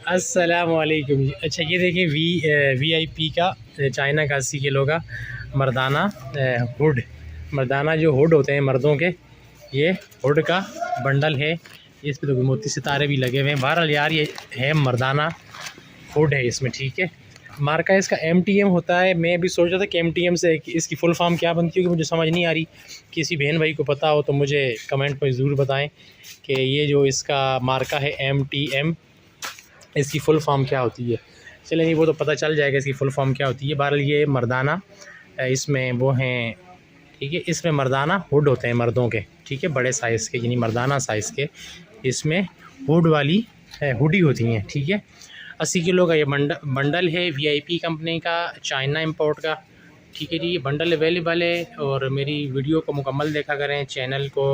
अस्सलामुअलैकुम जी। अच्छा ये देखिए वीआईपी का चाइना का 80 किलो का मर्दाना हुड। मर्दाना जो हुड होते हैं मर्दों के, ये हुड का बंडल है। इस पे तो मोती सितारे भी लगे हुए हैं। बहरहाल यार ये है मर्दाना हुड है इसमें, ठीक है। मार्का इसका MTM होता है। मैं भी सोच रहा था कि MTM से इसकी फुल फॉर्म क्या बनती है, क्योंकि मुझे समझ नहीं आ रही। किसी बहन भाई को पता हो तो मुझे कमेंट में ज़रूर बताएं कि ये जो इसका मार्का है MTM, इसकी फ़ुल फॉर्म क्या होती है। चलिए नहीं, वो तो पता चल जाएगा इसकी फ़ुल फॉर्म क्या होती है। बहरहाल ये मर्दाना इसमें वो हैं, ठीक है। इसमें मर्दाना हुड होते हैं मर्दों के, ठीक है, बड़े साइज़ के, यानी मर्दाना साइज़ के। इसमें हुड वाली हुडी होती हैं, ठीक है। 80 किलो का ये बंडल है वीआईपी कंपनी का, चाइना इंपोर्ट का, ठीक है जी। ये बंडल अवेलेबल है। और मेरी वीडियो को मुकम्मल देखा करें, चैनल को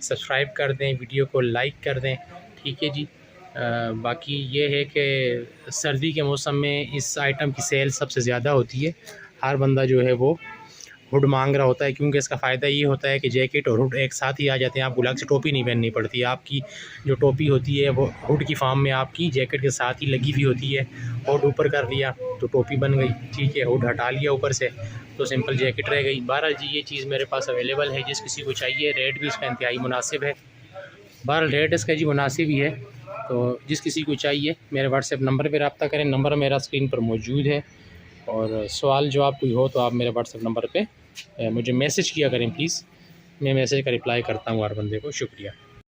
सब्सक्राइब कर दें, वीडियो को लाइक कर दें, ठीक है जी। बाकी ये है कि सर्दी के मौसम में इस आइटम की सेल सबसे ज़्यादा होती है। हर बंदा जो है वो हुड मांग रहा होता है, क्योंकि इसका फ़ायदा ये होता है कि जैकेट और हुड एक साथ ही आ जाते हैं। आपको अलग से टोपी नहीं पहननी पड़ती। आपकी जो टोपी होती है वो हुड की फॉर्म में आपकी जैकेट के साथ ही लगी हुई होती है। हुड ऊपर कर लिया तो टोपी बन गई, ठीक है। हुड हटा लिया ऊपर से तो सिंपल जैकेट रह गई। बहरहाल जी ये चीज़ मेरे पास अवेलेबल है, जिस किसी को चाहिए। रेट भी इसका इंतहाई मुनासिब है। बहरहाल रेट इसका जी मुनासिब ही है। तो जिस किसी को चाहिए मेरे व्हाट्सएप नंबर पर रब्ता करें। नंबर मेरा स्क्रीन पर मौजूद है। और सवाल जवाब कोई हो तो आप मेरे व्हाट्सएप नंबर पे मुझे मैसेज किया करें प्लीज़। मैं मैसेज का रिप्लाई करता हूँ हर बंदे को। शुक्रिया।